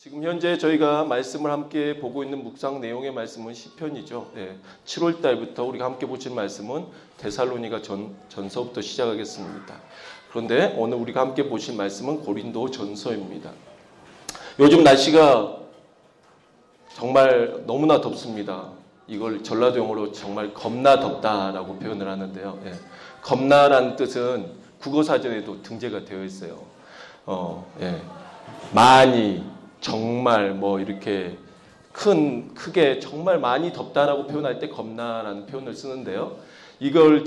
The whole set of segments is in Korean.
지금 현재 저희가 말씀을 함께 보고 있는 묵상 내용의 말씀은 시편이죠. 7월 달부터 우리가 함께 보실 말씀은 데살로니가 전서부터 시작하겠습니다. 그런데 오늘 우리가 함께 보실 말씀은 고린도 전서입니다. 요즘 날씨가 정말 너무나 덥습니다. 이걸 전라도 용어로 정말 겁나 덥다라고 표현을 하는데요. 겁나라는 뜻은 국어사전에도 등재가 되어 있어요. 많이, 정말 뭐 이렇게 크게 정말 많이 덥다라고 표현할 때 겁나라는 표현을 쓰는데요. 이걸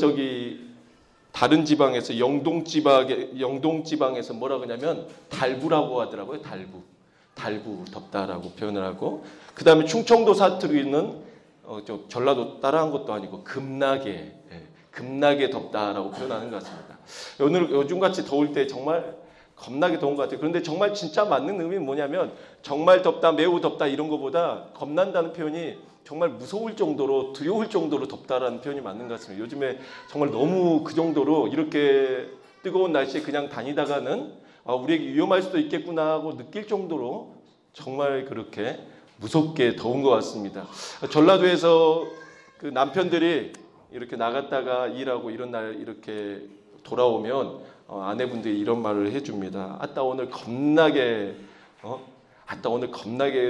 다른 지방에서 영동 지방에서 뭐라 그러냐면 달부라고 하더라고요. 달부 덥다라고 표현을 하고, 그 다음에 충청도 사투리는 전라도 따라한 것도 아니고 급나게 덥다라고 표현하는 것 같습니다. 오늘 요즘같이 더울 때 정말 겁나게 더운 것 같아요. 그런데 정말 진짜 맞는 의미는 뭐냐면 정말 덥다, 매우 덥다 이런 것보다 겁난다는 표현이 정말 무서울 정도로, 두려울 정도로 덥다라는 표현이 맞는 것 같습니다. 요즘에 정말 너무 그 정도로 이렇게 뜨거운 날씨에 그냥 다니다가는 우리에게 위험할 수도 있겠구나 하고 느낄 정도로 정말 그렇게 무섭게 더운 것 같습니다. 전라도에서 그 남편들이 이렇게 나갔다가 일하고 이런 날 이렇게 돌아오면 아내분들이 이런 말을 해줍니다. 아따 오늘 겁나게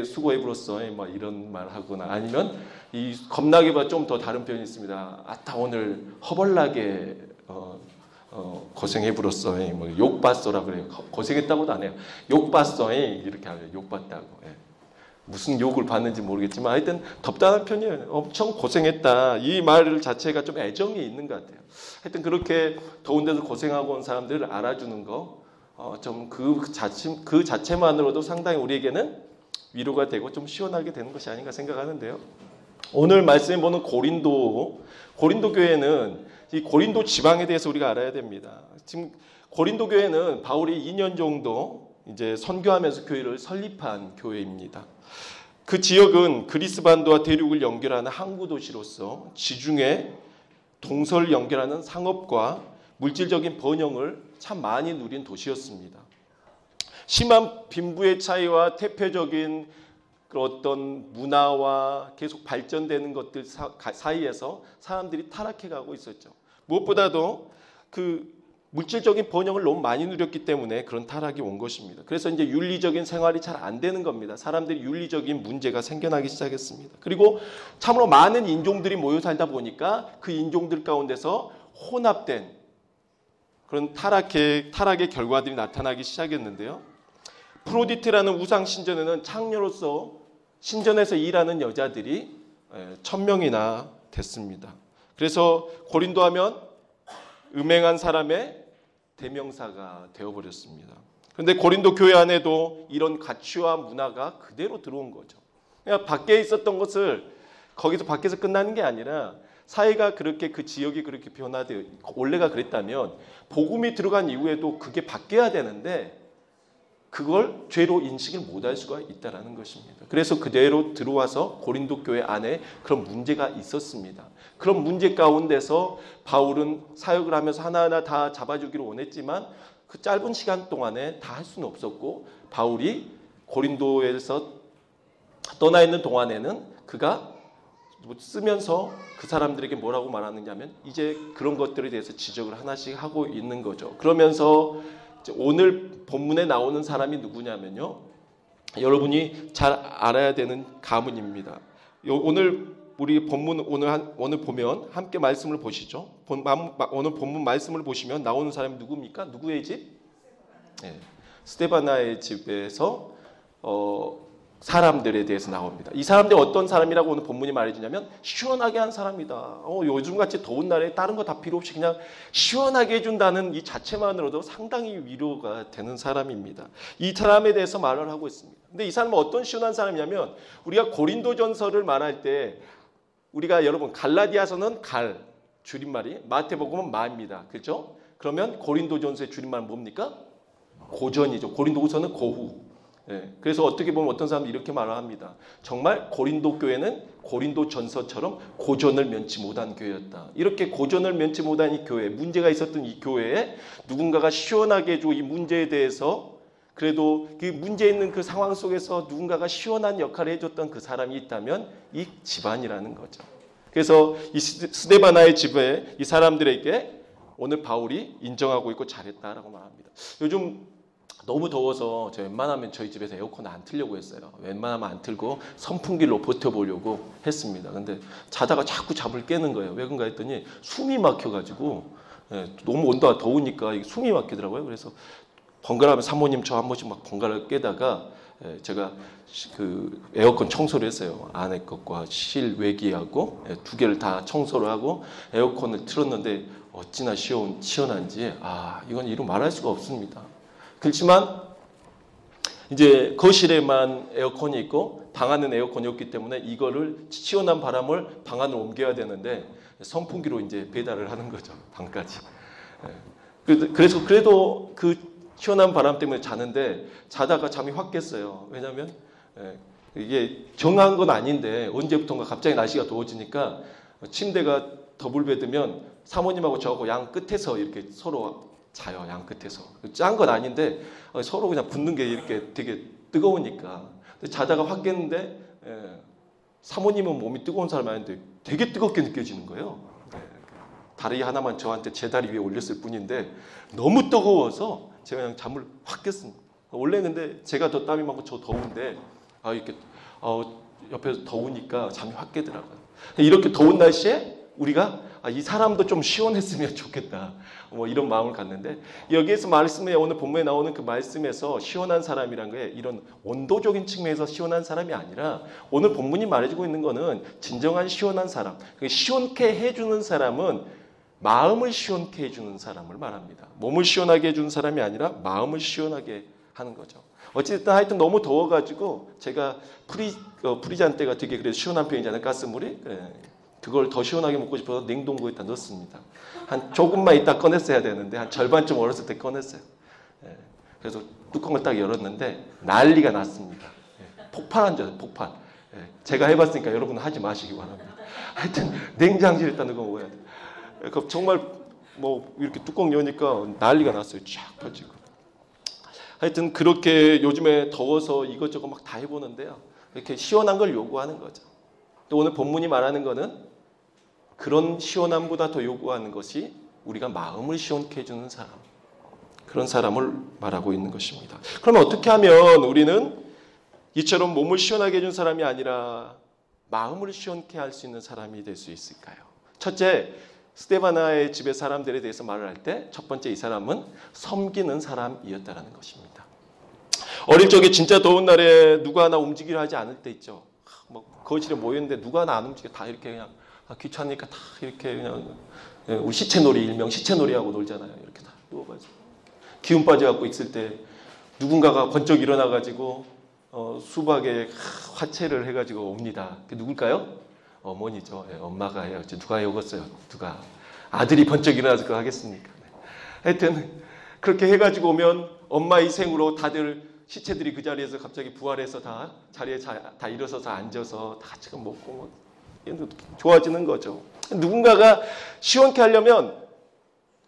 수고해 불었어. 막 이런 말 하거나, 아니면 이 겁나게보다 좀 더 다른 표현이 있습니다. 아따 오늘 허벌나게 고생해 불었어. 뭐 욕봤어라 그래요. 고생했다고도 안 해요. 욕봤어. 이렇게 하죠. 욕봤다고. 무슨 욕을 받는지 모르겠지만 하여튼 덥다는 표현이 엄청 고생했다. 이 말 자체가 좀 애정이 있는 것 같아요. 하여튼 그렇게 더운 데서 고생하고 온 사람들을 알아주는 거, 좀 그 자체만으로도 상당히 우리에게는 위로가 되고 좀 시원하게 되는 것이 아닌가 생각하는데요. 오늘 말씀해 보는 고린도 교회는 이 고린도 지방에 대해서 우리가 알아야 됩니다. 지금 고린도 교회는 바울이 2년 정도 이제 선교하면서 교회를 설립한 교회입니다. 그 지역은 그리스 반도와 대륙을 연결하는 항구 도시로서 지중해 동서를 연결하는 상업과 물질적인 번영을 참 많이 누린 도시였습니다. 심한 빈부의 차이와 태폐적인 어떤 문화와 계속 발전되는 것들 사이에서 사람들이 타락해가고 있었죠. 무엇보다도 그 물질적인 번영을 너무 많이 누렸기 때문에 그런 타락이 온 것입니다. 그래서 이제 윤리적인 생활이 잘 안 되는 겁니다. 사람들이 윤리적인 문제가 생겨나기 시작했습니다. 그리고 참으로 많은 인종들이 모여 살다 보니까 그 인종들 가운데서 혼합된 그런 타락의 결과들이 나타나기 시작했는데요. 프로디테라는 우상 신전에는 창녀로서 신전에서 일하는 여자들이 1000명이나 됐습니다. 그래서 고린도 하면 음행한 사람의 대명사가 되어버렸습니다. 그런데 고린도 교회 안에도 이런 가치와 문화가 그대로 들어온 거죠. 그냥 밖에 있었던 것을 거기서 밖에서 끝나는 게 아니라 사회가 그렇게, 그 지역이 그렇게 변화되어 원래가 그랬다면 복음이 들어간 이후에도 그게 바뀌어야 되는데 그걸 죄로 인식을 못할 수가 있다는 것입니다. 그래서 그대로 들어와서 고린도 교회 안에 그런 문제가 있었습니다. 그런 문제 가운데서 바울은 사역을 하면서 하나하나 다 잡아주기를 원했지만 그 짧은 시간 동안에 다 할 수는 없었고, 바울이 고린도에서 떠나 있는 동안에는 그가 쓰면서 그 사람들에게 뭐라고 말하느냐면 이제 그런 것들에 대해서 지적을 하나씩 하고 있는 거죠. 그러면서 오늘 본문에 나오는 사람이 누구냐면요, 여러분이 잘 알아야 되는 가문입니다. 오늘 우리 본문 오늘 보면 함께 말씀을 보시죠. 오늘 본문 말씀을 보시면 나오는 사람이 누굽니까? 누구의 집? 스데바나의 집에서 사람들에 대해서 나옵니다. 이 사람들이 어떤 사람이라고 오늘 본문이 말해주냐면 시원하게 한 사람이다. 요즘같이 더운 날에 다른 거 다 필요 없이 그냥 시원하게 해준다는 이 자체만으로도 상당히 위로가 되는 사람입니다. 이 사람에 대해서 말을 하고 있습니다. 근데 이 사람은 어떤 시원한 사람이냐면, 우리가 고린도전서를 말할 때 우리가 여러분 갈라디아서는 갈 줄임말이, 마태복음은 마입니다. 그렇죠? 그러면 고린도전서의 줄임말은 뭡니까? 고전이죠. 고린도후서는 고후. 그래서 어떻게 보면 어떤 사람들이 이렇게 말을 합니다. 정말 고린도 교회는 고린도 전서처럼 고전을 면치 못한 교회였다. 이렇게 고전을 면치 못한 이 교회, 문제가 있었던 이 교회에 누군가가 시원하게 해주고 이 문제에 대해서 그래도 그 문제 있는 그 상황 속에서 누군가가 시원한 역할을 해줬던 그 사람이 있다면 이 집안이라는 거죠. 그래서 이 스데바나의 집에 이 사람들에게 오늘 바울이 인정하고 있고 잘했다라고 말합니다. 요즘 너무 더워서 웬만하면 저희 집에서 에어컨 안 틀려고 했어요. 웬만하면 안 틀고 선풍기로 버텨보려고 했습니다. 근데 자다가 자꾸 잠을 깨는 거예요. 왜 그런가 했더니 숨이 막혀가지고 너무 온도가 더우니까 숨이 막히더라고요. 그래서 번갈아가면 사모님 저 한 번씩 막 번갈아 깨다가 제가 그 에어컨 청소를 했어요. 안에 것과 실외기하고 두 개를 다 청소를 하고 에어컨을 틀었는데 어찌나 시원한지 이건 이루 말할 수가 없습니다. 그렇지만 이제 거실에만 에어컨이 있고 방 안은 에어컨이 없기 때문에 이거를 시원한 바람을 방 안으로 옮겨야 되는데 선풍기로 이제 배달을 하는 거죠. 방까지. 그래서 그래도 그 시원한 바람 때문에 자는데 자다가 잠이 확 깼어요. 왜냐하면 이게 정한 건 아닌데 언제부턴가 갑자기 날씨가 더워지니까 침대가 더블 베드면 사모님하고 저하고 양 끝에서 이렇게 서로 자요. 양 끝에서. 짠 건 아닌데 서로 그냥 붙는 게 이렇게 되게 뜨거우니까. 자다가 확 깼는데 사모님은 몸이 뜨거운 사람이 아닌데 되게 뜨겁게 느껴지는 거예요. 다리 하나만 저한테 제 다리 위에 올렸을 뿐인데 너무 뜨거워서 제가 그냥 잠을 확 깼습니다. 원래 근데 제가 더 땀이 많고 저 더운데 이렇게 옆에서 더우니까 잠이 확 깨더라고요. 이렇게 더운 날씨에 우리가 이 사람도 좀 시원했으면 좋겠다. 뭐 이런 마음을 갖는데 여기에서 말씀에 오늘 본문에 나오는 그 말씀에서 시원한 사람이란 게 이런 온도적인 측면에서 시원한 사람이 아니라 오늘 본문이 말해주고 있는 거는 진정한 시원한 사람. 시원케 해주는 사람은 마음을 시원케 해주는 사람을 말합니다. 몸을 시원하게 해주는 사람이 아니라 마음을 시원하게 하는 거죠. 어쨌든 하여튼 너무 더워가지고 제가 프리잔 때가 되게 그래도 시원한 편이잖아요. 가스물이. 그걸 더 시원하게 먹고 싶어서 냉동고에다 넣었습니다. 한 조금만 있다 꺼냈어야 되는데 한 절반쯤 얼었을 때 꺼냈어요. 그래서 뚜껑을 딱 열었는데 난리가 났습니다. 폭발한 줄 알았어요. 폭발. 제가 해봤으니까 여러분은 하지 마시기 바랍니다. 하여튼 냉장실에다 넣어 먹어야 돼요. 정말 뭐 이렇게 뚜껑 여니까 난리가 났어요. 쫙 펴지고. 하여튼 그렇게 요즘에 더워서 이것저것 막 다 해보는데요. 이렇게 시원한 걸 요구하는 거죠. 또 오늘 본문이 말하는 거는 그런 시원함보다 더 요구하는 것이 우리가 마음을 시원케 해주는 사람. 그런 사람을 말하고 있는 것입니다. 그러면 어떻게 하면 우리는 이처럼 몸을 시원하게 해준 사람이 아니라 마음을 시원케 할 수 있는 사람이 될 수 있을까요? 첫째, 스데바나의 집의 사람들에 대해서 말을 할 때 첫 번째 이 사람은 섬기는 사람이었다는 것입니다. 어릴 적에 진짜 더운 날에 누가 하나 움직이려 하지 않을 때 있죠. 뭐 거실에 모였는데 누가 하나 안 움직여 다 이렇게 그냥 귀찮으니까 다 이렇게 그냥 우리 시체놀이 일명 시체놀이하고 놀잖아요. 이렇게 다 누워가지고 기운 빠져갖고 있을 때 누군가가 번쩍 일어나가지고 수박에 화채를 해가지고 옵니다. 그게 누굴까요? 어머니죠. 엄마가 해요. 누가 해오겠어요? 누가 아들이 번쩍 일어나서 그거 하겠습니까? 하여튼 그렇게 해가지고 오면 엄마 희생으로 다들 시체들이 그 자리에서 갑자기 부활해서 다 자리에 다 일어서서 앉아서 다 지금 먹고 좋아지는 거죠. 누군가가 시원케 하려면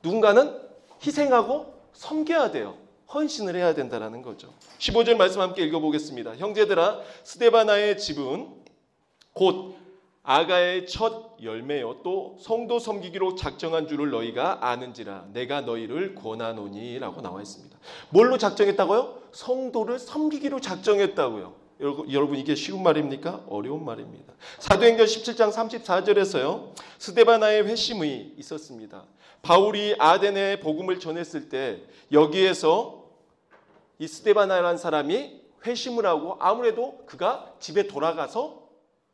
누군가는 희생하고 섬겨야 돼요. 헌신을 해야 된다는 거죠. 15절 말씀 함께 읽어보겠습니다. 형제들아, 스데바나의 집은 곧 아가의 첫 열매요 또 성도 섬기기로 작정한 줄을 너희가 아는지라 내가 너희를 권하노니 라고 나와 있습니다. 뭘로 작정했다고요? 성도를 섬기기로 작정했다고요. 여러분 이게 쉬운 말입니까? 어려운 말입니다. 사도행전 17장 34절에서요. 스데바나의 회심이 있었습니다. 바울이 아덴에 복음을 전했을 때 여기에서 이 스데바나라는 사람이 회심을 하고 아무래도 그가 집에 돌아가서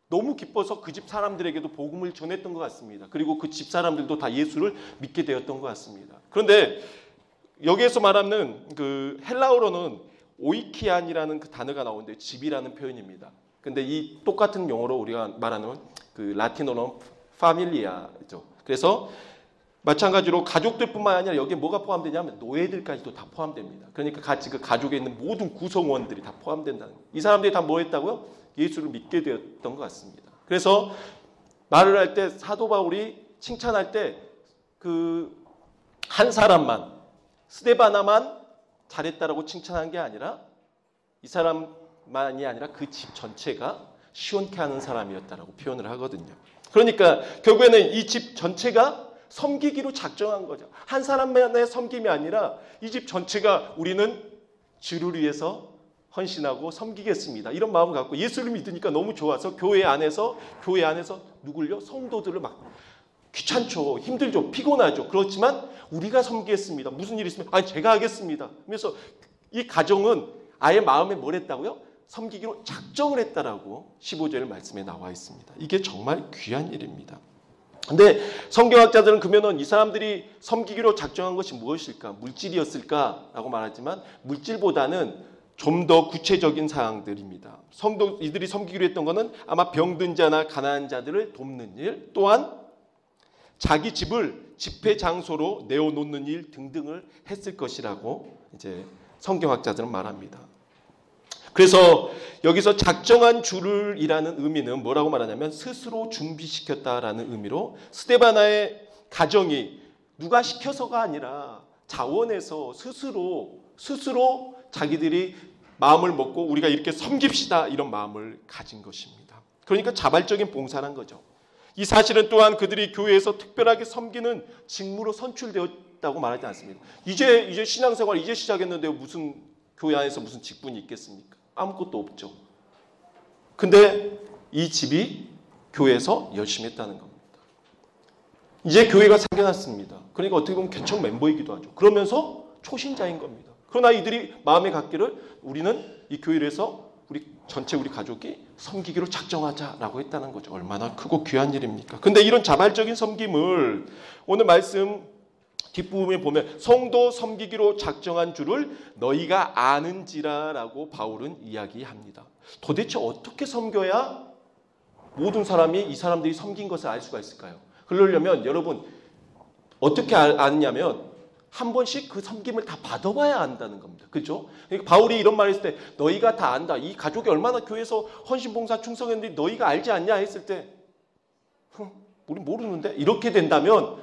너무 기뻐서 그 집 사람들에게도 복음을 전했던 것 같습니다. 그리고 그 집 사람들도 다 예수를 믿게 되었던 것 같습니다. 그런데 여기에서 말하는 그 헬라어로는 오이키안이라는 그 단어가 나오는데 집이라는 표현입니다. 근데 이 똑같은 용어로 우리가 말하는 그 라틴어로는 파밀리아죠. 그래서 마찬가지로 가족들뿐만 아니라 여기에 뭐가 포함되냐면 노예들까지도 다 포함됩니다. 그러니까 같이 그 가족에 있는 모든 구성원들이 다 포함된다는 거예요. 이 사람들이 다 뭐 했다고요? 예수를 믿게 되었던 것 같습니다. 그래서 말을 할 때 사도 바울이 칭찬할 때 그 한 사람만 스데바나만 잘했다라고 칭찬한 게 아니라 이 사람만이 아니라 그 집 전체가 시원케 하는 사람이었다라고 표현을 하거든요. 그러니까 결국에는 이 집 전체가 섬기기로 작정한 거죠. 한 사람만의 섬김이 아니라 이 집 전체가 우리는 주를 위해서 헌신하고 섬기겠습니다. 이런 마음을 갖고 예수를 믿으니까 너무 좋아서 교회 안에서 누굴요? 성도들을 막 귀찮죠. 힘들죠. 피곤하죠. 그렇지만 우리가 섬기겠습니다. 무슨 일이 있으면 제가 하겠습니다. 그래서 이 가정은 아예 마음에 뭘 했다고요? 섬기기로 작정을 했다라고 15절 말씀에 나와 있습니다. 이게 정말 귀한 일입니다. 근데 성경학자들은 그러면은 이 사람들이 섬기기로 작정한 것이 무엇일까? 물질이었을까라고 말하지만 물질보다는 좀 더 구체적인 사항들입니다. 이들이 섬기기로 했던 것은 아마 병든 자나 가난한 자들을 돕는 일, 또한 자기 집을 집회 장소로 내어놓는 일 등등을 했을 것이라고 이제 성경학자들은 말합니다. 그래서 여기서 작정한 주를이라는 의미는 뭐라고 말하냐면 스스로 준비시켰다라는 의미로 스데바나의 가정이 누가 시켜서가 아니라 자원해서 스스로 자기들이 마음을 먹고 우리가 이렇게 섬깁시다 이런 마음을 가진 것입니다. 그러니까 자발적인 봉사란 거죠. 이 사실은 또한 그들이 교회에서 특별하게 섬기는 직무로 선출되었다고 말하지 않습니다. 이제 신앙생활 이제 시작했는데 무슨 교회 안에서 무슨 직분이 있겠습니까? 아무것도 없죠. 근데 이 집이 교회에서 열심히 했다는 겁니다. 이제 교회가 생겨났습니다. 그러니까 어떻게 보면 개척 멤버이기도 하죠. 그러면서 초신자인 겁니다. 그러나 이들이 마음에 갖기를 우리는 이 교회를 해서 우리 가족이 섬기기로 작정하자라고 했다는 거죠. 얼마나 크고 귀한 일입니까? 근데 이런 자발적인 섬김을 오늘 말씀 뒷부분에 보면 성도 섬기기로 작정한 줄을 너희가 아는지라라고 바울은 이야기합니다. 도대체 어떻게 섬겨야 모든 사람이 이 사람들이 섬긴 것을 알 수가 있을까요? 그러려면 여러분 어떻게 아느냐면 한 번씩 그 섬김을 다 받아봐야 안다는 겁니다. 그렇죠? 그러니까 바울이 이런 말을 했을 때 너희가 다 안다. 이 가족이 얼마나 교회에서 헌신봉사 충성했는데 너희가 알지 않냐 했을 때 우리 모르는데 이렇게 된다면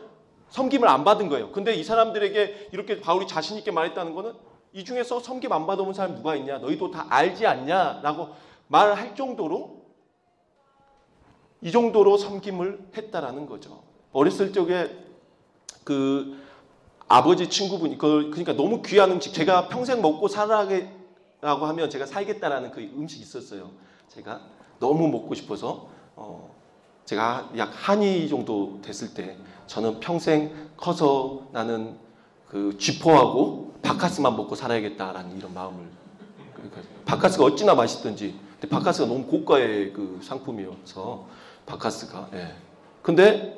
섬김을 안 받은 거예요. 근데 이 사람들에게 이렇게 바울이 자신 있게 말했다는 거는 이 중에서 섬김 안 받아본 사람이 누가 있냐? 너희도 다 알지 않냐? 라고 말을 할 정도로 이 정도로 섬김을 했다라는 거죠. 어렸을 적에 그 아버지 친구분이 그러니까 너무 귀한 음식 제가 평생 먹고 살아라고 하면 제가 살겠다라는 그 음식이 있었어요. 제가 너무 먹고 싶어서 제가 약 한이 정도 됐을 때 저는 평생 커서 나는 그 쥐포하고 바카스만 먹고 살아야겠다라는 이런 마음을 그러니까 바카스가 어찌나 맛있든지 근데 바카스가 너무 고가의 그 상품이어서 바카스가 근데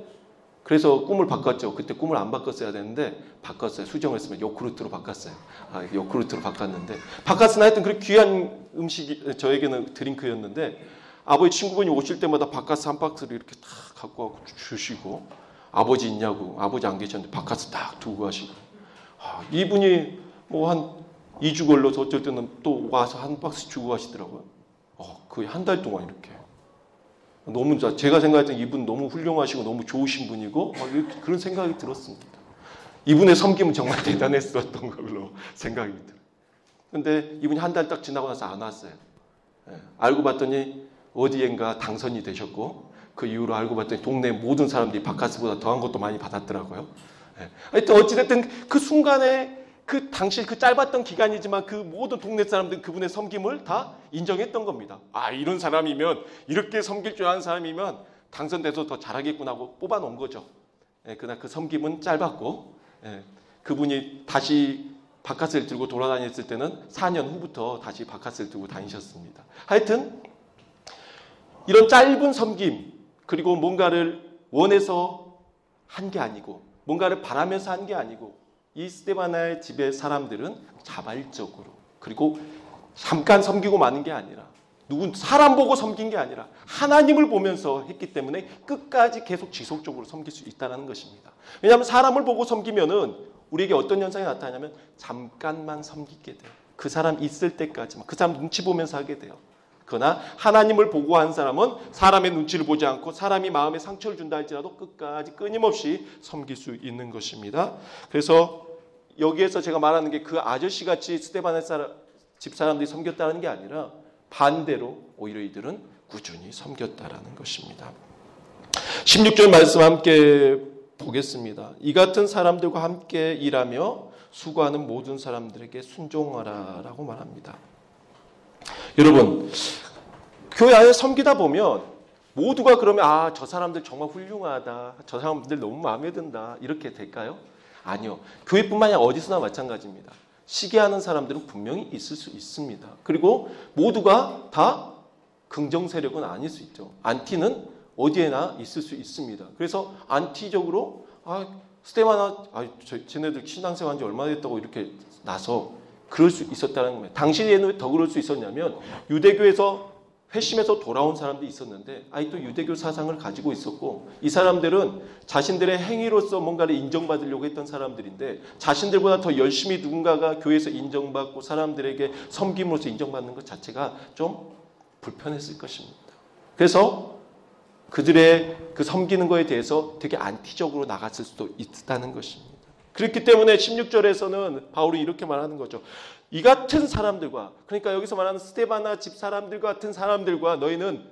그래서 꿈을 바꿨죠. 그때 꿈을 안 바꿨어야 되는데 바꿨어요. 수정을 했으면 요구르트로 바꿨어요. 요구르트로 바꿨는데 바카스는 하여튼 그렇게 귀한 음식이 저에게는 드링크였는데 아버지 친구분이 오실 때마다 바카스 한 박스를 이렇게 딱 갖고 와서 주시고 아버지 있냐고 아버지 안 계셨는데 바카스 딱 두고 가시고 이분이 뭐 한 2주 걸려서 어쩔 때는 또 와서 한 박스 주고 가시더라고요. 거의 한 달 동안 이렇게. 너무 제가 생각할 때 이분 너무 훌륭하시고 너무 좋으신 분이고 그런 생각이 들었습니다. 이분의 섬김은 정말 대단했었던 걸로 생각이 들어요. 근데 이분이 한 달 딱 지나고 나서 안 왔어요. 알고 봤더니 어디엔가 당선이 되셨고 그 이후로 알고 봤더니 동네 모든 사람들이 바카스보다 더한 것도 많이 받았더라고요. 하여튼 어찌됐든 그 순간에 그 당시 그 짧았던 기간이지만 그 모든 동네 사람들 그분의 섬김을 다 인정했던 겁니다. 이런 사람이면 이렇게 섬길 줄 아는 사람이면 당선돼서 더 잘하겠구나 하고 뽑아놓은 거죠. 그러나 그 섬김은 짧았고 그분이 다시 바카스를 들고 돌아다녔을 때는 4년 후부터 다시 바카스를 들고 다니셨습니다. 하여튼 이런 짧은 섬김 그리고 뭔가를 원해서 한 게 아니고 뭔가를 바라면서 한 게 아니고 이 스데바나의 집의 사람들은 자발적으로 그리고 잠깐 섬기고 마는 게 아니라 사람 보고 섬긴 게 아니라 하나님을 보면서 했기 때문에 끝까지 계속 지속적으로 섬길 수 있다는 것입니다. 왜냐하면 사람을 보고 섬기면은 우리에게 어떤 현상이 나타나냐면 잠깐만 섬기게 돼요. 그 사람 있을 때까지만 그 사람 눈치 보면서 하게 돼요. 그러나 하나님을 보고 한 사람은 사람의 눈치를 보지 않고 사람이 마음에 상처를 준다 할지라도 끝까지 끊임없이 섬길 수 있는 것입니다. 그래서 여기에서 제가 말하는 게 그 아저씨같이 스데반의 집 사람들이 섬겼다는 게 아니라 반대로 오히려 이들은 꾸준히 섬겼다라는 것입니다. 16절 말씀 함께 보겠습니다. 이 같은 사람들과 함께 일하며 수고하는 모든 사람들에게 순종하라라고 말합니다. 여러분, 교회 안에 섬기다 보면 모두가 그러면 저 사람들 정말 훌륭하다, 저 사람들 너무 마음에 든다 이렇게 될까요? 아니요. 교회뿐만 아니라 어디서나 마찬가지입니다. 시기하는 사람들은 분명히 있을 수 있습니다. 그리고 모두가 다 긍정 세력은 아닐 수 있죠. 안티는 어디에나 있을 수 있습니다. 그래서 안티적으로 스데반아, 쟤네들 신앙생활한 지 얼마나 됐다고 이렇게 나서 그럴 수 있었다는 겁니다. 당시에는 왜 더 그럴 수 있었냐면 유대교에서 회심해서 돌아온 사람도 있었는데 아직도 유대교 사상을 가지고 있었고 이 사람들은 자신들의 행위로서 뭔가를 인정받으려고 했던 사람들인데 자신들보다 더 열심히 누군가가 교회에서 인정받고 사람들에게 섬김으로써 인정받는 것 자체가 좀 불편했을 것입니다. 그래서 그들의 그 섬기는 것에 대해서 되게 안티적으로 나갔을 수도 있다는 것입니다. 그렇기 때문에 16절에서는 바울이 이렇게 말하는 거죠. 이 같은 사람들과, 그러니까 여기서 말하는 스데반아 집 사람들과 같은 사람들과 너희는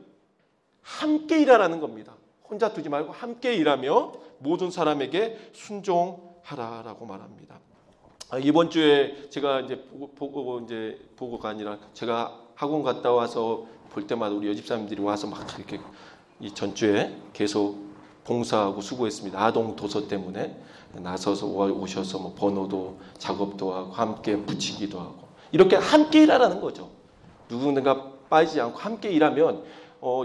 함께 일하라는 겁니다. 혼자 두지 말고 함께 일하며 모든 사람에게 순종하라라고 말합니다. 이번 주에 제가 이제 보고가 아니라 제가 학원 갔다 와서 볼 때마다 우리 여집사님들이 와서 막 이렇게 이 전주에 계속 봉사하고 수고했습니다. 아동 도서 때문에 나서서 오셔서 뭐 번호도 작업도 하고 함께 붙이기도 하고 이렇게 함께 일하라는 거죠. 누군가 빠지지 않고 함께 일하면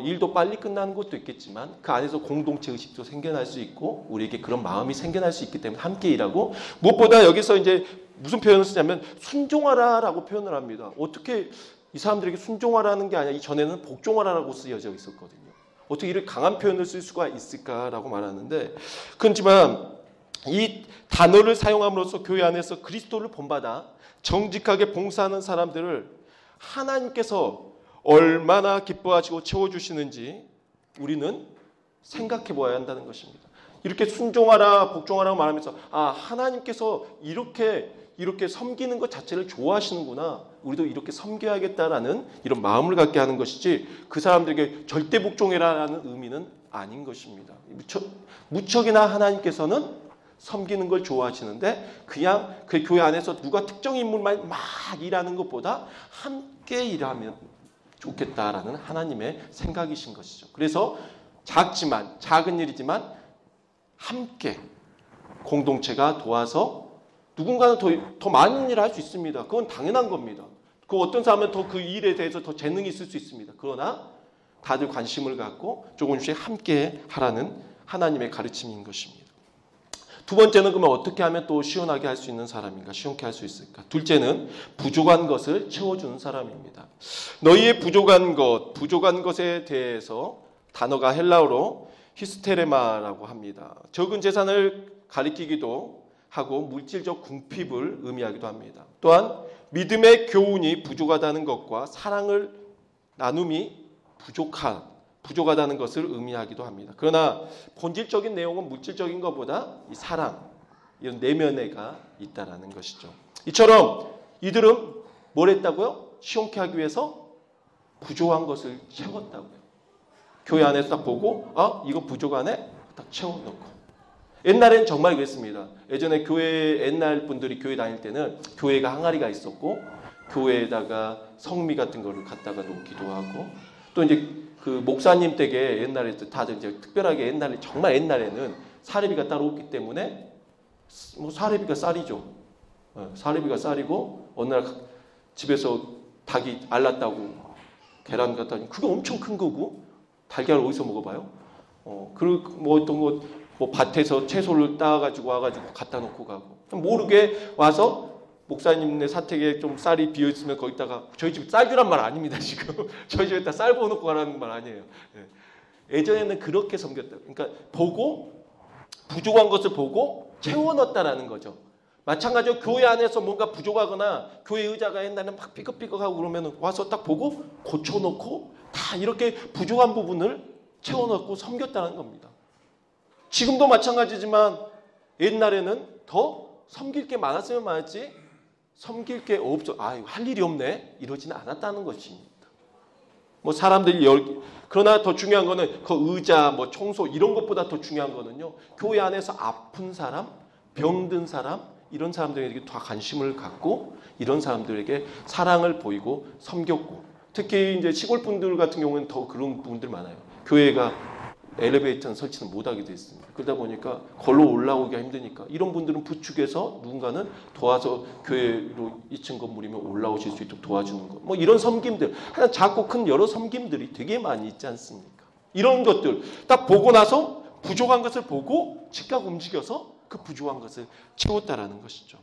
일도 빨리 끝나는 것도 있겠지만 그 안에서 공동체 의식도 생겨날 수 있고 우리에게 그런 마음이 생겨날 수 있기 때문에 함께 일하고 무엇보다 여기서 이제 무슨 표현을 쓰냐면 순종하라라고 표현을 합니다. 어떻게 이 사람들에게 순종하라는 게 아니라 이전에는 복종하라라고 쓰여져 있었거든요. 어떻게 이렇게 강한 표현을 쓸 수가 있을까라고 말하는데 그렇지만 이 단어를 사용함으로써 교회 안에서 그리스도를 본받아 정직하게 봉사하는 사람들을 하나님께서 얼마나 기뻐하시고 채워주시는지 우리는 생각해 보아야 한다는 것입니다. 이렇게 순종하라 복종하라고 말하면서 하나님께서 이렇게 섬기는 것 자체를 좋아하시는구나. 우리도 이렇게 섬겨야겠다라는 이런 마음을 갖게 하는 것이지 그 사람들에게 절대 복종해라라는 의미는 아닌 것입니다. 무척이나 하나님께서는 섬기는 걸 좋아하시는데 그냥 그 교회 안에서 누가 특정 인물만 막 일하는 것보다 함께 일하면 좋겠다라는 하나님의 생각이신 것이죠. 그래서 작은 일이지만 함께 공동체가 도와서 누군가는 더 많은 일을 할 수 있습니다. 그건 당연한 겁니다. 그 어떤 사람은 더 그 일에 대해서 더 재능이 있을 수 있습니다. 그러나 다들 관심을 갖고 조금씩 함께 하라는 하나님의 가르침인 것입니다. 두 번째는 그러면 어떻게 하면 또 시원하게 할 수 있는 사람인가, 시원케 할 수 있을까? 둘째는 부족한 것을 채워주는 사람입니다. 너희의 부족한 것에 대해서 단어가 헬라어로 히스테레마라고 합니다. 적은 재산을 가리키기도 하고 물질적 궁핍을 의미하기도 합니다. 또한 믿음의 교훈이 부족하다는 것과 사랑을 나눔이 부족하다는 것을 의미하기도 합니다. 그러나 본질적인 내용은 물질적인 것보다 이 사랑, 이런 내면애가 있다라는 것이죠. 이처럼 이들은 뭘 했다고요? 시원케 하기 위해서 부족한 것을 채웠다고요. 교회 안에서 딱 보고 이거 부족하네? 딱 채워놓고. 옛날엔 정말 그랬습니다. 예전에 옛날 분들이 교회 다닐 때는 교회가 항아리가 있었고 교회에다가 성미 같은 거를 갖다가 놓기도 하고 또 이제 그 목사님 댁에 옛날에 다들 이제 특별하게 정말 옛날에는 사례비가 따로 없기 때문에 뭐 사례비가 쌀이죠. 사례비가 쌀이고 어느 날 집에서 닭이 알랐다고 계란 갖다 주니 그게 엄청 큰 거고 달걀을 어디서 먹어봐요? 그리고 뭐 어떤 뭐 밭에서 채소를 따가지고 와가지고 갖다 놓고 가고 모르게 와서 목사님네 사택에 좀 쌀이 비어 있으면 거기다가 저희 집 쌀 주란 말 아닙니다 지금 저희 집에다 쌀 부어 놓고 가라는 말 아니에요. 예전에는 그렇게 섬겼다. 그러니까 부족한 것을 보고 채워 넣었다라는 거죠. 마찬가지로 교회 안에서 뭔가 부족하거나 교회 의자가 옛날에는 막 삐걱삐걱하고 그러면 와서 딱 보고 고쳐놓고 다 이렇게 부족한 부분을 채워넣고 섬겼다는 겁니다. 지금도 마찬가지지만 옛날에는 더 섬길 게 많았으면 많았지 섬길 게 없어. 할 일이 없네. 이러지는 않았다는 것입니다. 뭐 사람들이 그러나 더 중요한 거는 그 의자, 뭐 청소 이런 것보다 더 중요한 거는요. 교회 안에서 아픈 사람, 병든 사람 이런 사람들에게 다 관심을 갖고 이런 사람들에게 사랑을 보이고 섬겼고 특히 이제 시골 분들 같은 경우는 더 그런 분들 많아요. 교회가 엘리베이터는 설치는 못하게 돼 있습니다. 그러다 보니까 걸로 올라오기가 힘드니까 이런 분들은 부축해서 누군가는 도와서 교회로 2층 건물이면 올라오실 수 있도록 도와주는 것. 뭐 이런 섬김들, 하여간 작고 큰 여러 섬김들이 되게 많이 있지 않습니까? 이런 것들 딱 보고 나서 부족한 것을 보고 즉각 움직여서 그 부족한 것을 채웠다라는 것이죠.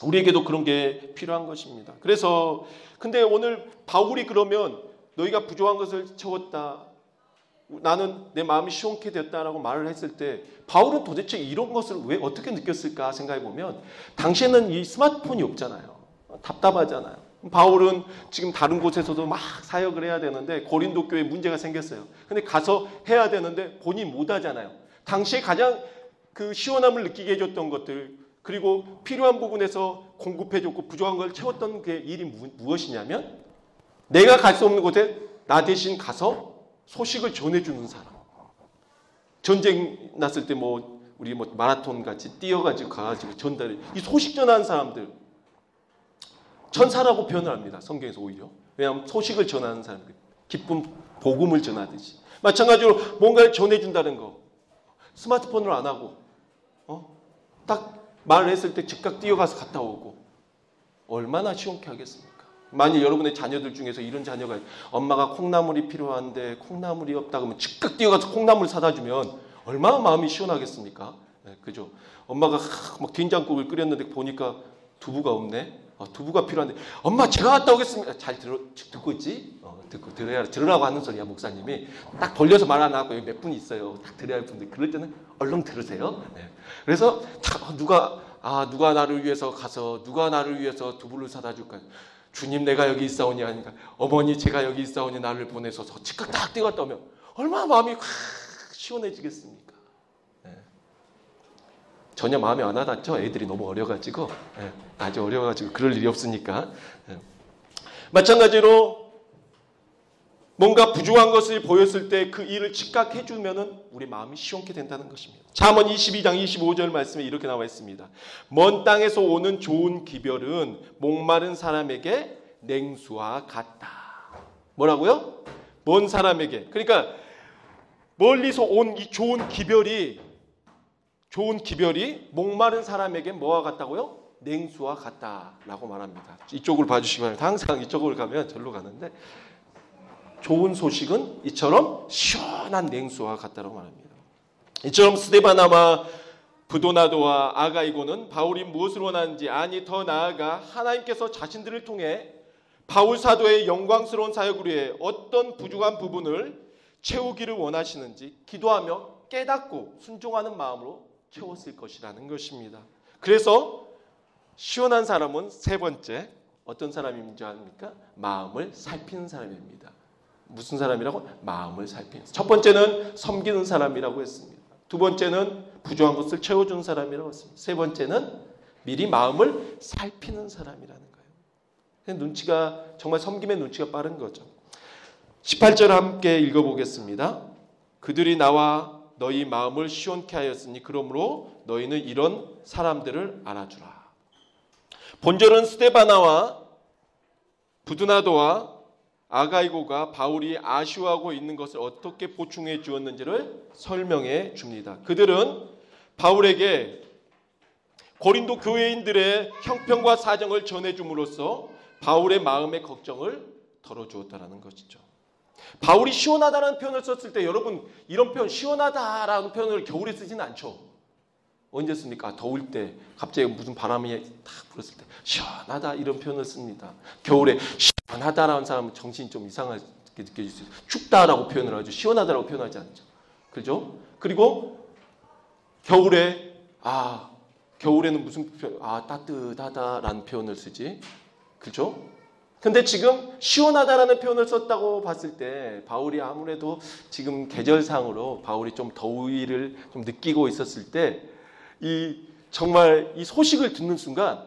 우리에게도 그런 게 필요한 것입니다. 그래서 근데 오늘 바울이 그러면 너희가 부족한 것을 채웠다. 나는 내 마음이 시원케 됐다라고 말을 했을 때 바울은 도대체 이런 것을 왜 어떻게 느꼈을까 생각해 보면 당시에는 이 스마트폰이 없잖아요. 답답하잖아요. 바울은 지금 다른 곳에서도 막 사역을 해야 되는데 고린도 교회에 문제가 생겼어요. 근데 가서 해야 되는데 본인이 못 하잖아요. 당시에 가장 그 시원함을 느끼게 해줬던 것들 그리고 필요한 부분에서 공급해줬고 부족한 걸 채웠던 그 일이 무엇이냐면 내가 갈 수 없는 곳에 나 대신 가서 소식을 전해주는 사람. 전쟁 났을 때 뭐 우리 뭐 마라톤 같이 뛰어가지고 가가지고 전달해. 이 소식 전하는 사람들 천사라고 표현을 합니다. 성경에서 오히려. 왜냐하면 소식을 전하는 사람들. 기쁨 복음을 전하듯이. 마찬가지로 뭔가를 전해준다는 거. 스마트폰을 안 하고 딱 말을 했을 때 즉각 뛰어가서 갔다 오고 얼마나 시원케 하겠습니까? 만약 여러분의 자녀들 중에서 이런 자녀가 엄마가 콩나물이 필요한데 콩나물이 없다 그러면 즉각 뛰어가서 콩나물 사다 주면 얼마나 마음이 시원하겠습니까? 네, 그죠? 엄마가 막 된장국을 끓였는데 보니까 두부가 없네. 두부가 필요한데 엄마 제가 갔다 오겠습니다. 잘 듣고 있지? 듣고 들으라고 하는 소리야 목사님이. 딱 돌려서 말 안 하고 여기 몇 분 있어요. 딱 들어야 할 분들 그럴 때는 얼른 들으세요. 네. 그래서 누가 나를 위해서 가서 누가 나를 위해서 두부를 사다 줄까요? 주님 내가 여기 있사오니 하니까 어머니 제가 여기 있사오니 나를 보내셔서 즉각 딱 뛰어갔다 오면 얼마나 마음이 확 시원해지겠습니까? 네. 전혀 마음이 안 와닿죠? 애들이 너무 어려가지고 네. 아주 어려가지고 그럴 일이 없으니까 네. 마찬가지로 뭔가 부족한 것을 보였을 때 그 일을 즉각 해주면 우리 마음이 시원케 된다는 것입니다. 잠언 22장 25절 말씀에 이렇게 나와 있습니다. 먼 땅에서 오는 좋은 기별은 목마른 사람에게 냉수와 같다. 뭐라고요? 먼 사람에게. 그러니까 멀리서 온 이 좋은 기별이 목마른 사람에게 뭐와 같다고요? 냉수와 같다라고 말합니다. 이쪽을 봐주시기 바랍니다. 항상 이쪽으로 가면 절로 가는데 좋은 소식은 이처럼 시원한 냉수와 같다고 말합니다. 이처럼 스데바나와 부도나도와 아가이고는 바울이 무엇을 원하는지 더 나아가 하나님께서 자신들을 통해 바울 사도의 영광스러운 사역을 위해 어떤 부족한 부분을 채우기를 원하시는지 기도하며 깨닫고 순종하는 마음으로 채웠을 것이라는 것입니다. 그래서 시원한 사람은 세 번째 어떤 사람인지 아닙니까? 마음을 살피는 사람입니다. 무슨 사람이라고? 마음을 살피는. 첫 번째는 섬기는 사람이라고 했습니다. 두 번째는 부족한 것을 채워주는 사람이라고 했습니다. 세 번째는 미리 마음을 살피는 사람이라는 거예요. 눈치가 정말 섬김의 눈치가 빠른 거죠. 18절 함께 읽어보겠습니다. 그들이 나와 너희 마음을 시원케 하였으니 그러므로 너희는 이런 사람들을 알아주라. 본절은 스데바나와 부드나도와 아가이고가 바울이 아쉬워하고 있는 것을 어떻게 보충해 주었는지를 설명해 줍니다. 그들은 바울에게 고린도 교회인들의 형편과 사정을 전해줌으로써 바울의 마음의 걱정을 덜어주었다는 것이죠. 바울이 시원하다라는 표현을 썼을 때 여러분 이런 표현 시원하다라는 표현을 겨울에 쓰지는 않죠. 언제 씁니까? 더울 때 갑자기 무슨 바람이 탁 불었을 때 시원하다 이런 표현을 씁니다. 겨울에 시원하다라는 사람은 정신이 좀 이상하게 느껴질 수 있어요. 춥다라고 표현을 하죠. 시원하다라고 표현하지 않죠. 그죠? 그리고 겨울에는 무슨 표현? 따뜻하다라는 표현을 쓰지. 그죠? 근데 지금 시원하다라는 표현을 썼다고 봤을 때 바울이 아무래도 지금 계절상으로 바울이 좀 더위를 좀 느끼고 있었을 때 이 정말 이 소식을 듣는 순간,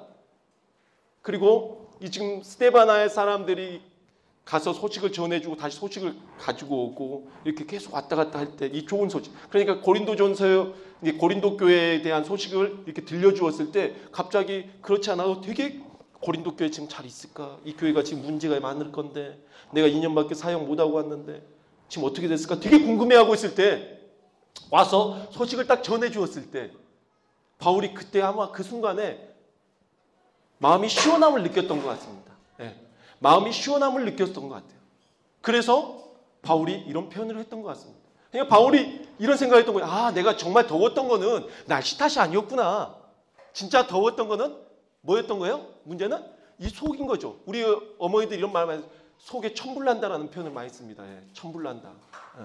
그리고 이 지금 스데바나의 사람들이 가서 소식을 전해주고 다시 소식을 가지고 오고 이렇게 계속 왔다 갔다 할 때 이 좋은 소식, 그러니까 고린도전서 고린도 교회에 대한 소식을 이렇게 들려주었을 때 갑자기 그렇지 않아도 되게 고린도 교회 지금 잘 있을까? 이 교회가 지금 문제가 많을 건데 내가 2년밖에 사역 못하고 왔는데 지금 어떻게 됐을까? 되게 궁금해하고 있을 때 와서 소식을 딱 전해주었을 때 바울이 그때 아마 그 순간에 마음이 시원함을 느꼈던 것 같습니다. 네. 마음이 시원함을 느꼈던 것 같아요. 그래서 바울이 이런 표현을 했던 것 같습니다. 그러니까 바울이 이런 생각을 했던 거예요. 아, 내가 정말 더웠던 거는 날씨 탓이 아니었구나. 진짜 더웠던 거는 뭐였던 거예요? 문제는 이 속인 거죠. 우리 어머니들 이런 말 많이 속에 천불난다라는 표현을 많이 씁니다. 예, 천불난다. 예.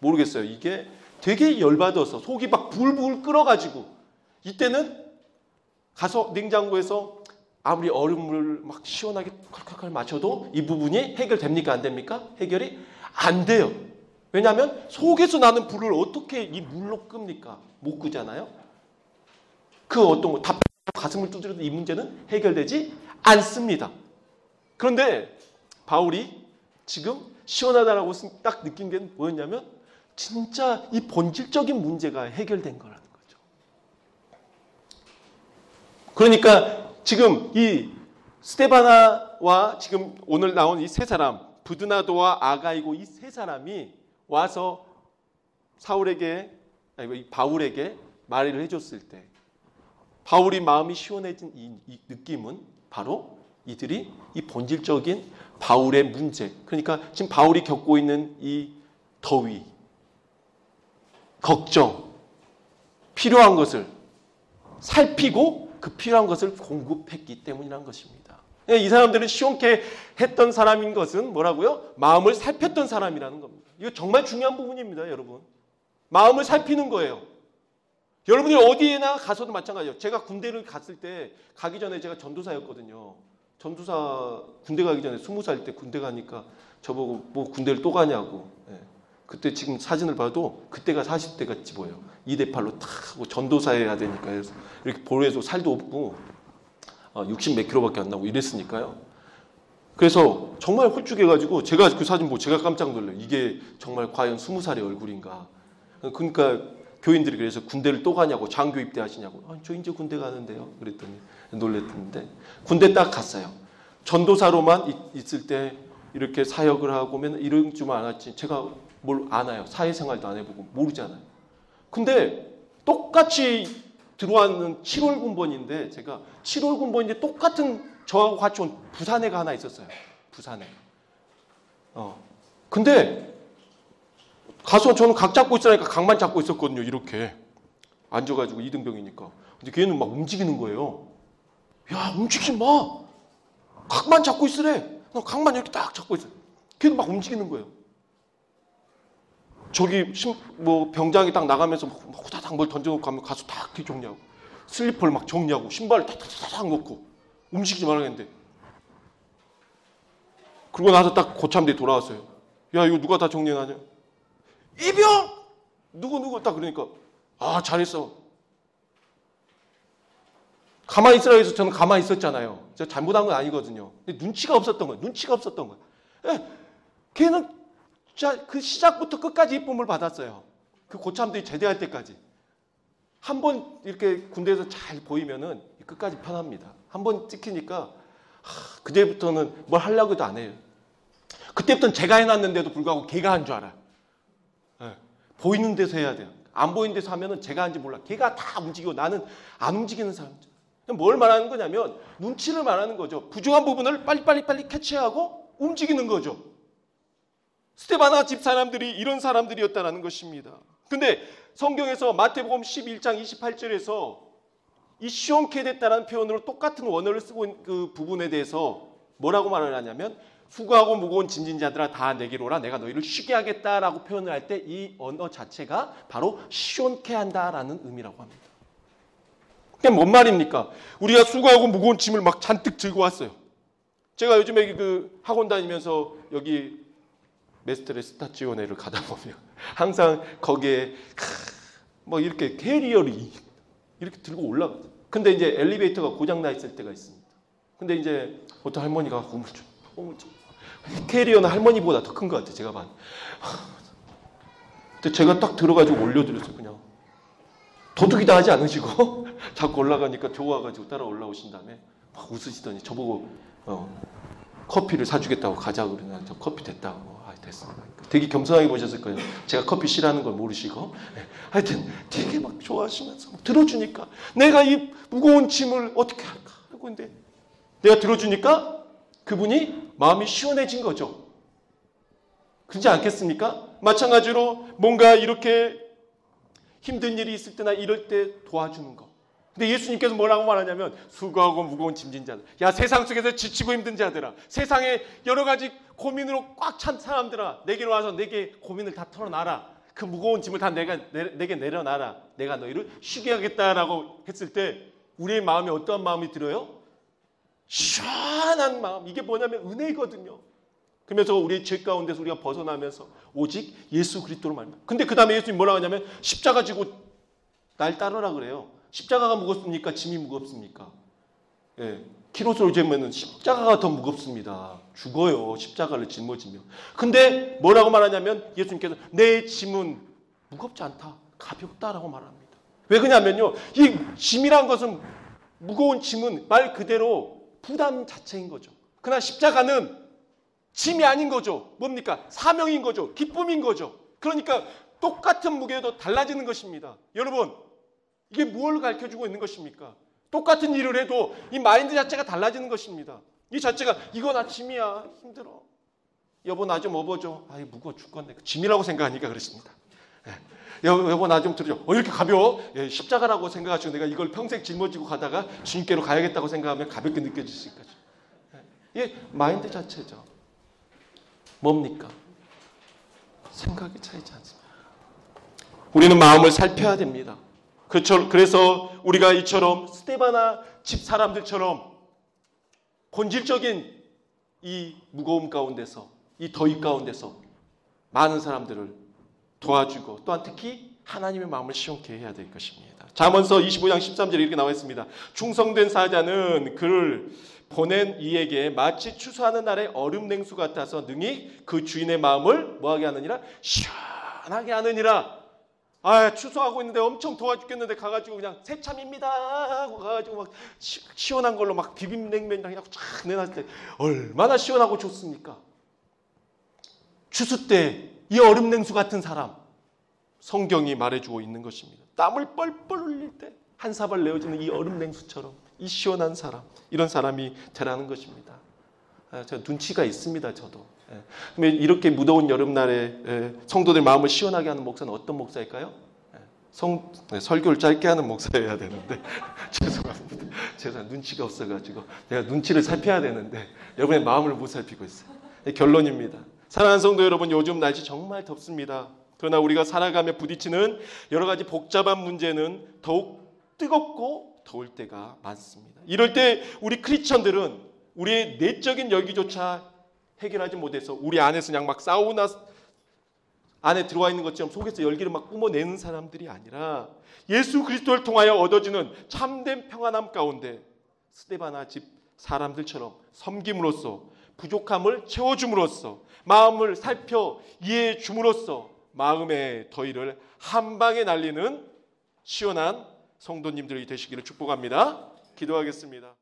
모르겠어요. 이게 되게 열받아서 속이 막 불불 끓어가지고 이때는 가서 냉장고에서 아무리 얼음물 막 시원하게 컬컬컬 마셔도 이 부분이 해결됩니까? 안 됩니까? 해결이 안 돼요. 왜냐하면 속에서 나는 불을 어떻게 이 물로 끕니까? 못 끄잖아요. 그 어떤 거 답답해서 가슴을 두드려도 이 문제는 해결되지 않습니다. 그런데 바울이 지금 시원하다라고 딱 느낀 게 뭐였냐면 진짜 이 본질적인 문제가 해결된 거라는 거죠. 그러니까 지금 이 스데바나와 지금 오늘 나온 이 세 사람, 부드나도와 아가이고 이 세 사람이 와서 바울에게 말을 해줬을 때 바울이 마음이 시원해진 이 느낌은 바로 이들이 이 본질적인 바울의 문제, 그러니까 지금 바울이 겪고 있는 이 더위, 걱정, 필요한 것을 살피고 그 필요한 것을 공급했기 때문이라는 것입니다. 이 사람들은 시원케 했던 사람인 것은 뭐라고요? 마음을 살폈던 사람이라는 겁니다. 이거 정말 중요한 부분입니다, 여러분. 마음을 살피는 거예요. 여러분이 어디에나 가서도 마찬가지예요. 제가 군대를 갔을 때 가기 전에 제가 전도사였거든요. 전도사 군대 가기 전에 20살 때 군대 가니까 저보고 뭐 군대를 또 가냐고. 예. 그때 지금 사진을 봐도 그때가 40대 같이 보여요. 2대8로 탁 하고 전도사해야 되니까 해서 이렇게 볼에도 살도 없고 60 몇 킬로밖에 안 나고 이랬으니까요. 그래서 정말 홀쭉해가지고 제가 그 사진 보고 제가 깜짝 놀라요. 이게 정말 과연 20살의 얼굴인가. 그러니까 교인들이 그래서 군대를 또 가냐고, 장교 입대하시냐고. 저 이제 군대 가는데요. 그랬더니 놀랬는데 군대 딱 갔어요. 전도사로만 있을 때 이렇게 사역을 하고 맨날 이런 줄 알았지. 제가 뭘 아나요? 사회생활도 안 해보고 모르잖아요. 근데 똑같이 들어왔는 7월 군번인데 제가 7월 군번인데 똑같은 저하고 같이 온 부산 애가 하나 있었어요. 부산 애. 근데 가서 저는 각 잡고 있으니까 각만 잡고 있었거든요. 이렇게 앉아가지고 이등병이니까. 근데 걔는 막 움직이는 거예요. 야, 움직이지 마. 각만 잡고 있으래. 각만 이렇게 딱 잡고 있어. 걔는 막 움직이는 거예요. 저기 뭐 병장이 딱 나가면서 막 후다닥 뭘 던져놓고 가면 가서 딱 이렇게 정리하고 슬리퍼를 막 정리하고 신발을 탁탁탁 놓고 움직이지 말아야겠는데. 그러고 나서 딱 고참대에 돌아왔어요. 야, 이거 누가 다 정리해놨냐? 이병! 누구 딱 그러니까 아, 잘했어. 가만히 있으라고 해서 저는 가만히 있었잖아요. 제가 잘못한 건 아니거든요. 근데 눈치가 없었던 거예요. 예, 걔는 자, 그 시작부터 끝까지 이쁨을 받았어요. 그 고참들이 제대할 때까지. 한 번 이렇게 군대에서 잘 보이면은 끝까지 편합니다. 한 번 찍히니까 그제부터는 뭘 하려고 해도 안 해요. 그때부터는 제가 해놨는데도 불구하고 걔가 한 줄 알아요. 네. 보이는 데서 해야 돼요. 안 보이는 데서 하면은 제가 한지 몰라. 걔가 다 움직이고 나는 안 움직이는 사람이죠. 뭘 말하는 거냐면 눈치를 말하는 거죠. 부족한 부분을 빨리 캐치하고 움직이는 거죠. 스데바나 집 사람들이 이런 사람들이었다는 것입니다. 근데 성경에서 마태복음 11장 28절에서 이 시원케 됐다는 표현으로 똑같은 원어를 쓰고 있는 그 부분에 대해서 뭐라고 말을 하냐면 수고하고 무거운 짐진 자들아 다 내게로 오라 내가 너희를 쉬게 하겠다라고 표현을 할 때 이 언어 자체가 바로 시원케 한다라는 의미라고 합니다. 그게 뭔 말입니까? 우리가 수고하고 무거운 짐을 막 잔뜩 들고 왔어요. 제가 요즘에 그 학원 다니면서 여기 메스트레 스타치오네를 가다 보면 항상 거기에 뭐 이렇게 캐리어를 이렇게 들고 올라가. 근데 이제 엘리베이터가 고장 나 있을 때가 있습니다. 근데 이제 어떤 할머니가 꿈을 좀 캐리어는 할머니보다 더 큰 것 같아요. 제가 반. 근데 제가 딱 들어가지고 올려드렸어요. 그냥 도둑이다 하지 않으시고 자꾸 올라가니까 좋아가지고 따라 올라오신 다음에 막 웃으시더니 저보고 커피를 사주겠다고 가자고 그러나 저 커피 됐다고. 됐습니다. 되게 겸손하게 보셨을 거예요. 제가 커피 싫어하는 걸 모르시고. 하여튼 되게 막 좋아하시면서 들어주니까 내가 이 무거운 짐을 어떻게 할까 하고 있는데 내가 들어주니까 그분이 마음이 시원해진 거죠. 그렇지 않겠습니까? 마찬가지로 뭔가 이렇게 힘든 일이 있을 때나 이럴 때 도와주는 거. 근데 예수님께서 뭐라고 말하냐면 수고하고 무거운 짐진 자들. 야, 세상 속에서 지치고 힘든 자들아. 세상에 여러 가지 고민으로 꽉 찬 사람들아. 내게로 와서 내게 고민을 다 털어놔라. 그 무거운 짐을 다 내게 내려놔라. 내가 너희를 쉬게 하겠다라고 했을 때 우리의 마음이 어떠한 마음이 들어요? 시원한 마음. 이게 뭐냐면 은혜거든요. 그러면서 우리의 죄 가운데서 우리가 벗어나면서 오직 예수 그리스도로 말합니다. 근데 그 다음에 예수님이 뭐라고 하냐면 십자가 지고 날 따르라 그래요. 십자가가 무겁습니까? 짐이 무겁습니까? 예, 키로수로 재면 십자가가 더 무겁습니다. 죽어요. 십자가를 짊어지면. 근데 뭐라고 말하냐면 예수님께서 내 짐은 무겁지 않다. 가볍다라고 말합니다. 왜 그러냐면요. 이 짐이란 것은 무거운 짐은 말 그대로 부담 자체인 거죠. 그러나 십자가는 짐이 아닌 거죠. 뭡니까? 사명인 거죠. 기쁨인 거죠. 그러니까 똑같은 무게도 달라지는 것입니다. 여러분, 이게 뭘 가르쳐주고 있는 것입니까? 똑같은 일을 해도 이 마인드 자체가 달라지는 것입니다. 이 자체가 이거 나 짐이야. 힘들어. 여보 나 좀 업어줘. 아이 무거워 죽겠네. 짐이라고 생각하니까 그렇습니다. 예. 여보 나 좀 들어줘. 이렇게 가벼워? 예, 십자가라고 생각하시고 내가 이걸 평생 짊어지고 가다가 주님께로 가야겠다고 생각하면 가볍게 느껴지실 거죠. 예. 이게 마인드 자체죠. 뭡니까? 생각이 차이지 않습니다. 우리는 마음을 살펴야 됩니다. 그래서 우리가 이처럼 스데바나 집 사람들처럼 본질적인 이 무거움 가운데서 이 더위 가운데서 많은 사람들을 도와주고 또한 특히 하나님의 마음을 시원케 해야 될 것입니다. 잠언서 25장 13절에 이렇게 나와 있습니다. 충성된 사자는 그를 보낸 이에게 마치 추수하는 날의 얼음 냉수 같아서 능히 그 주인의 마음을 뭐하게 하느니라? 시원하게 하느니라. 아, 추수하고 있는데 엄청 더워 죽겠는데 가가지고 그냥 새참입니다 하고 가가지고 막 시원한 걸로 막 비빔냉면이랑 해갖고 쫙 내놨을 때 얼마나 시원하고 좋습니까? 추수 때 이 얼음 냉수 같은 사람 성경이 말해주고 있는 것입니다. 땀을 뻘뻘 흘릴 때 한 사발 내어지는 이 얼음 냉수처럼 이 시원한 사람, 이런 사람이 되라는 것입니다. 저 눈치가 있습니다. 저도. 이렇게 무더운 여름날에 성도들 마음을 시원하게 하는 목사는 어떤 목사일까요? 설교를 짧게 하는 목사여야 되는데 죄송합니다. 제가 눈치가 없어가지고 내가 눈치를 살펴야 되는데 여러분의 마음을 못 살피고 있어요. 결론입니다. 사랑하는 성도 여러분, 요즘 날씨 정말 덥습니다. 그러나 우리가 살아가며 부딪히는 여러 가지 복잡한 문제는 더욱 뜨겁고 더울 때가 많습니다. 이럴 때 우리 크리스천들은 우리의 내적인 열기조차 해결하지 못해서 우리 안에서 그냥 막 사우나 안에 들어와 있는 것처럼 속에서 열기를 막 뿜어내는 사람들이 아니라 예수 그리스도를 통하여 얻어지는 참된 평안함 가운데 스데바나 집 사람들처럼 섬김으로써 부족함을 채워줌으로써 마음을 살펴 이해해 줌으로써 마음의 더위를 한 방에 날리는 시원한 성도님들이 되시기를 축복합니다. 기도하겠습니다.